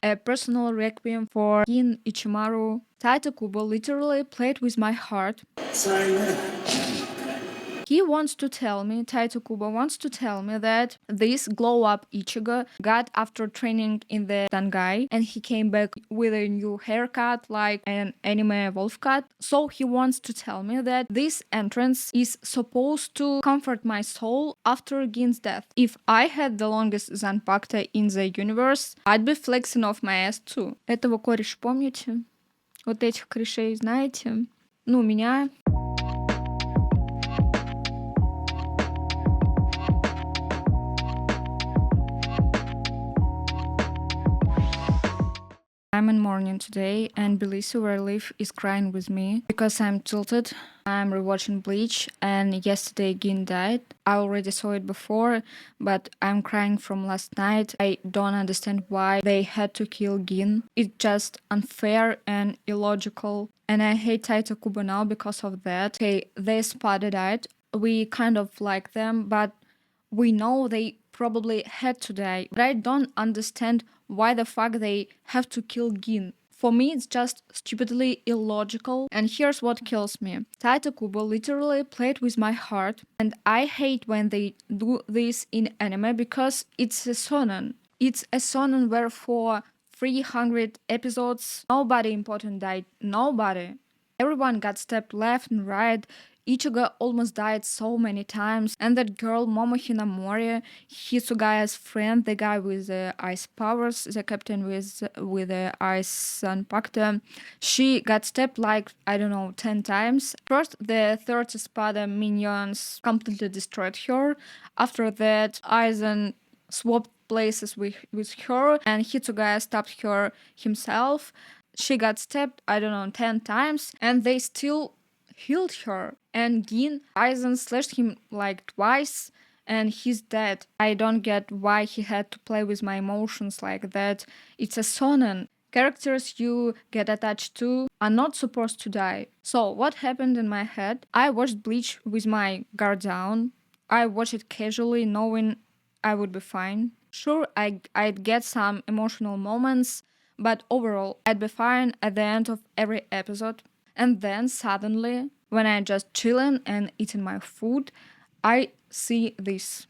a personal requiem for Gin Ichimaru. Tite Kubo literally played with my heart. He wants to tell me, Taito Kubo wants to tell me that this glow-up Ichigo got after training in the Dangai and he came back with a new haircut like an anime wolf cut. So he wants to tell me that this entrance is supposed to comfort my soul after Gin's death. If I had the longest Zanpakuto in the universe, I'd be flexing off my ass too. Этого кореша помните? Вот этих корешей знаете? Ну, меня... I'm in mourning today, and Belisa where I live is crying with me because I'm tilted. I'm rewatching Bleach, and yesterday Gin died. I already saw it before, but I'm crying from last night. I don't understand why they had to kill Gin. It's just unfair and illogical, and I hate Taito Kubo now because of that. Okay, they spotted it. We kind of like them, but we know they probably had to die, but I don't understand why the fuck they have to kill Gin. For me, it's just stupidly illogical, and here's what kills me. Taito Kubo literally played with my heart, and I hate when they do this in anime because it's a shonen. It's a shonen where for 300 episodes, nobody important died. Nobody. Everyone got stabbed left and right. Ichigo almost died so many times, and that girl Momo Hinamori, Hisugaya's friend, the guy with the ice powers, the captain with the ice Zanpakuto, she got stabbed like, I don't know, 10 times. First, the third Espada minions completely destroyed her. After that, Aizen swapped places with her, and Hitsugaya stabbed her himself. She got stabbed, I don't know, 10 times, and they still healed her. And Gin, Aizen slashed him like twice, and he's dead. I don't get why he had to play with my emotions like that. It's a shonen. Characters you get attached to are not supposed to die. So what happened in my head? I watched Bleach with my guard down. I watched it casually, knowing I would be fine. Sure, I'd get some emotional moments, but overall, I'd be fine at the end of every episode. And then suddenly, when I'm just chilling and eating my food, I see this.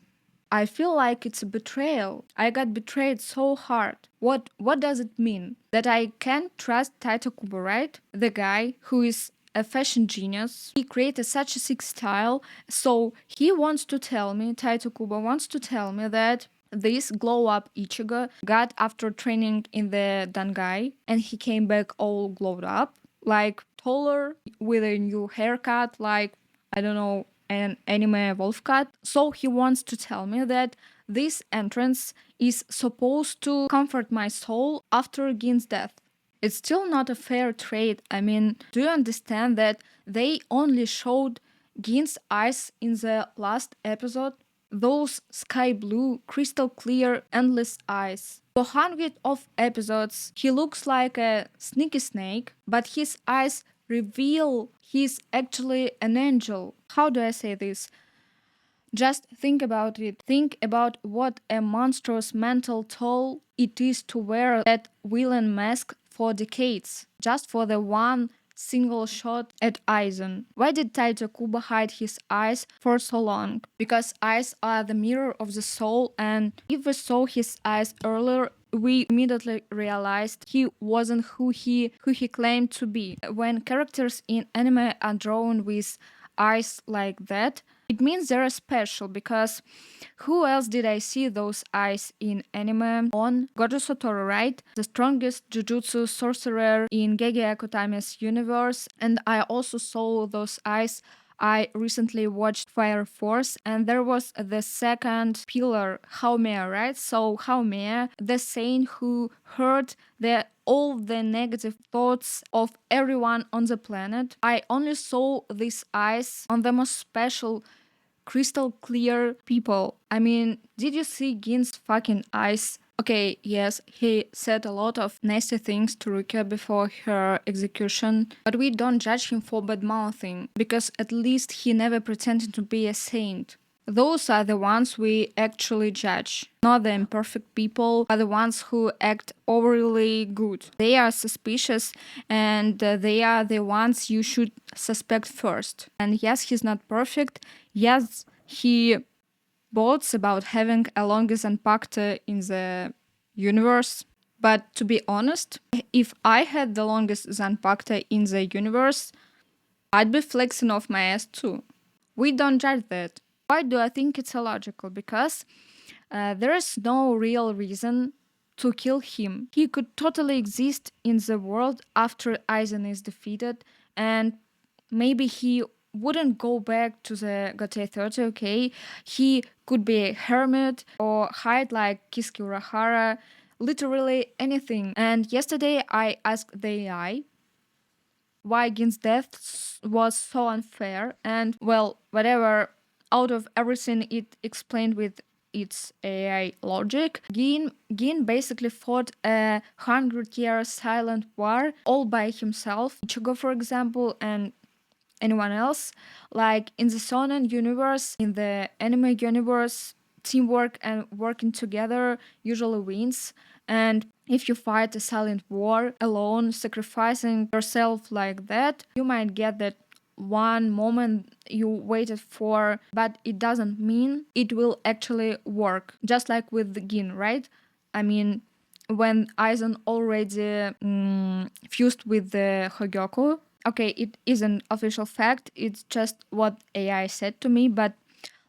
I feel like it's a betrayal. I got betrayed so hard. What does it mean? That I can't trust Taito Kubo, right? The guy who is a fashion genius. He created such a sick style, so he wants to tell me, Taito Kubo wants to tell me that this glow-up Ichigo got after training in the Dangai, and he came back all glowed up, like taller, with a new haircut, like, I don't know, an anime wolf cut. So he wants to tell me that this entrance is supposed to comfort my soul after Gin's death. It's still not a fair trade. I mean, do you understand that they only showed Gin's eyes in the last episode? Those sky blue, crystal clear, endless eyes. For hundreds of episodes, he looks like a sneaky snake, but his eyes reveal he's actually an angel. How do I say this? Just think about it. Think about what a monstrous mental toll it is to wear that villain mask for decades, just for the one single shot at Aizen. Why did Taito Kubo hide his eyes for so long? Because eyes are the mirror of the soul, and if we saw his eyes earlier, we immediately realized he wasn't who he claimed to be. When characters in anime are drawn with eyes like that, it means they're special, because who else did I see those eyes in anime on? Gojo Satoru, right? The strongest jujutsu sorcerer in Gege Akutami's universe. And I also saw those eyes. I recently watched Fire Force, and there was the second pillar, Haumea, right? So Haumea, the saint who heard all the negative thoughts of everyone on the planet. I only saw these eyes on the most special, crystal clear people. I mean, did you see Gin's fucking eyes? Okay, yes, he said a lot of nasty things to Rukia before her execution, but we don't judge him for bad mouthing, because at least he never pretended to be a saint. those are the ones we actually judge. Not the imperfect people, but the ones who act overly good. They are suspicious, and they are the ones you should suspect first. And yes, he's not perfect. Yes, he boasts about having a longest Zanpakuto in the universe. But to be honest, if I had the longest Zanpakuto in the universe, I'd be flexing off my ass too. We don't judge that. Why do I think it's illogical? Because there is no real reason to kill him. He could totally exist in the world after Aizen is defeated, and maybe he wouldn't go back to the Gotei 30, okay? He could be a hermit or hide like Kisuke Urahara, literally anything. And yesterday I asked the AI why Gin's death was so unfair, and well, whatever, out of everything it explained with its AI logic, Gin basically fought a 100-year silent war all by himself. Ichigo, for example, and anyone else. Like in the shonen universe, in the anime universe, teamwork and working together usually wins. And if you fight a silent war alone, sacrificing yourself like that, you might get that one moment you waited for, but it doesn't mean it will actually work. Just like with the Gin, right? I mean, when Aizen already fused with the Hogyoku, okay, it is an official fact, it's just what AI said to me, but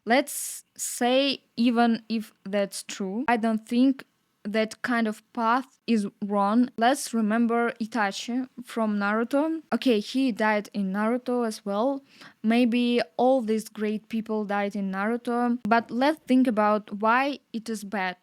let's say even if that's true, I don't think that kind of path is wrong. Let's remember Itachi from Naruto. Okay, he died in Naruto as well. Maybe all these great people died in Naruto, but let's think about why it is bad.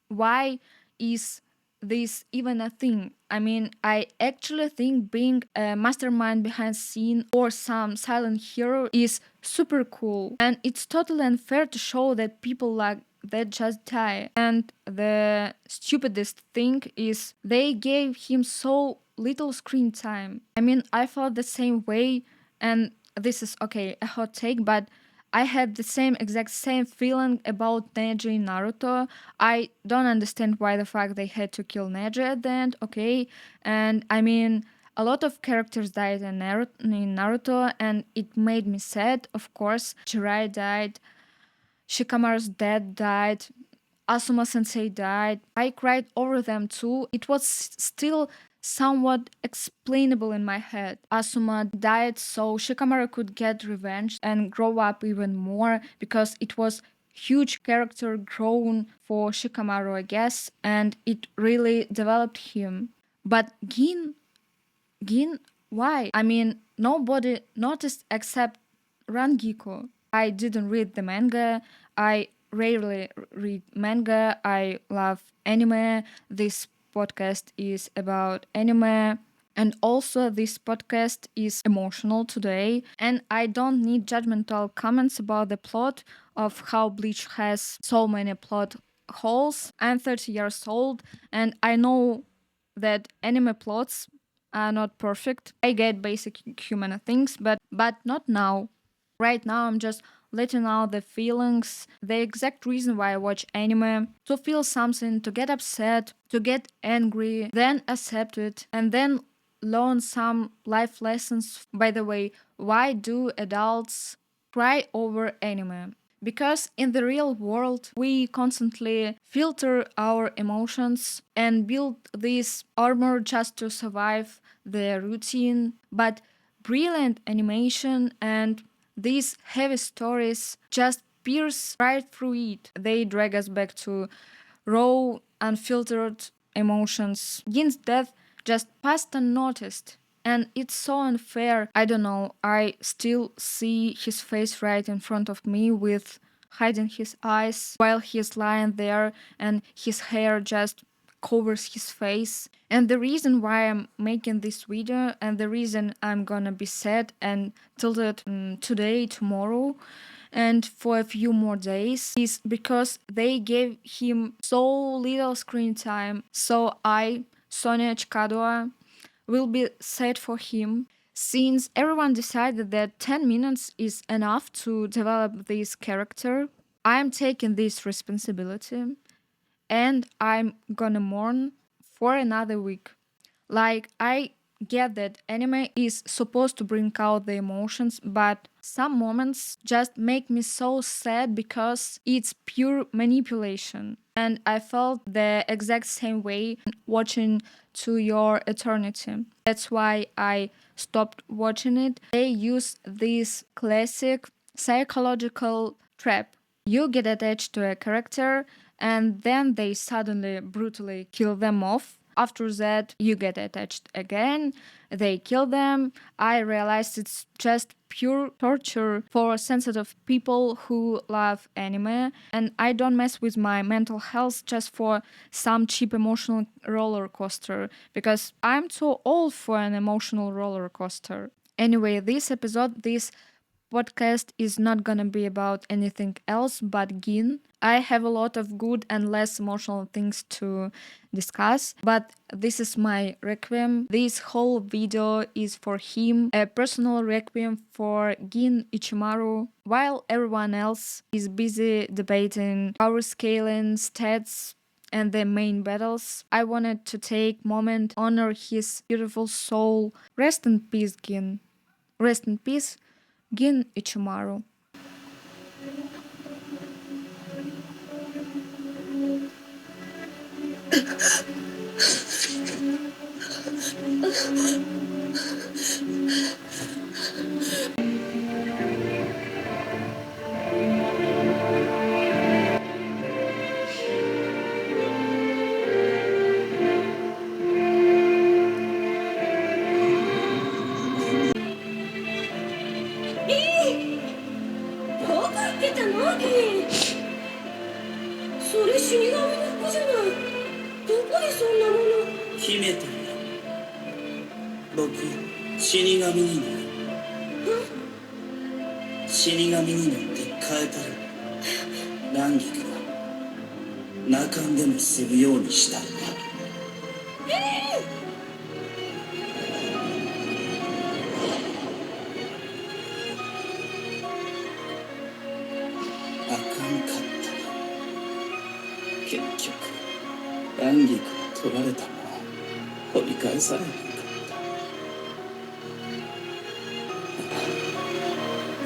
Why is this even a thing? I mean, I actually think being a mastermind behind scene or some silent hero is super cool, and it's totally unfair to show that people like that just die. And the stupidest thing is they gave him so little screen time. I mean, I felt the same way, and this is okay, a hot take, but I had the exact same feeling about Neji in Naruto. I don't understand why the fuck they had to kill Neji at the end, okay? And I mean, a lot of characters died in Naruto, and it made me sad, of course. Jiraiya died, Shikamaru's dad died, Asuma sensei died. I cried over them too. It was still somewhat explainable in my head. Asuma died so Shikamaru could get revenge and grow up even more, because it was huge character grown for Shikamaru, I guess, and it really developed him. But Gin, why? I mean, nobody noticed except Rangiku. I didn't read the manga. I rarely read manga. I love anime. This podcast is about anime. And also, this podcast is emotional today. And I don't need judgmental comments about the plot of how Bleach has so many plot holes. I'm 30 years old, and I know that anime plots are not perfect. I get basic human things, but not now. Right now, I'm just letting out the feelings, the exact reason why I watch anime, to feel something, to get upset, to get angry, then accept it, and then learn some life lessons. By the way, why do adults cry over anime? Because in the real world, we constantly filter our emotions and build this armor just to survive the routine. But brilliant animation and these heavy stories just pierce right through it. They drag us back to raw, unfiltered emotions. Gin's death just passed unnoticed. And it's so unfair. I don't know. I still see his face right in front of me with hiding his eyes while he's lying there, and his hair just covers his face. And the reason why I'm making this video, and the reason I'm gonna be sad and tilted today, tomorrow, and for a few more days, is because they gave him so little screen time. So I, Sonia Chikadua, will be sad for him, since everyone decided that 10 minutes is enough to develop this character. I'm taking this responsibility and I'm gonna mourn for another week. Like, I get that anime is supposed to bring out the emotions, but some moments just make me so sad because it's pure manipulation. And I felt the exact same way watching To Your Eternity. That's why I stopped watching it. They use this classic psychological trap. You get attached to a character and then they suddenly brutally kill them off. After that, you get attached again, they kill them. I realized it's just pure torture for sensitive people who love anime, and I don't mess with my mental health just for some cheap emotional roller coaster because I'm too old for an emotional roller coaster. Anyway, this podcast is not gonna be about anything else but Gin. I have a lot of good and less emotional things to discuss, but this is my requiem. This whole video is for him, a personal requiem for Gin Ichimaru, while everyone else is busy debating power scaling, stats, and the main battles. I wanted to take moment honor his beautiful soul. Rest in peace, Gin. Rest in peace, Gin Ichimaru.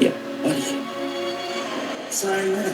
やっぱりさよなら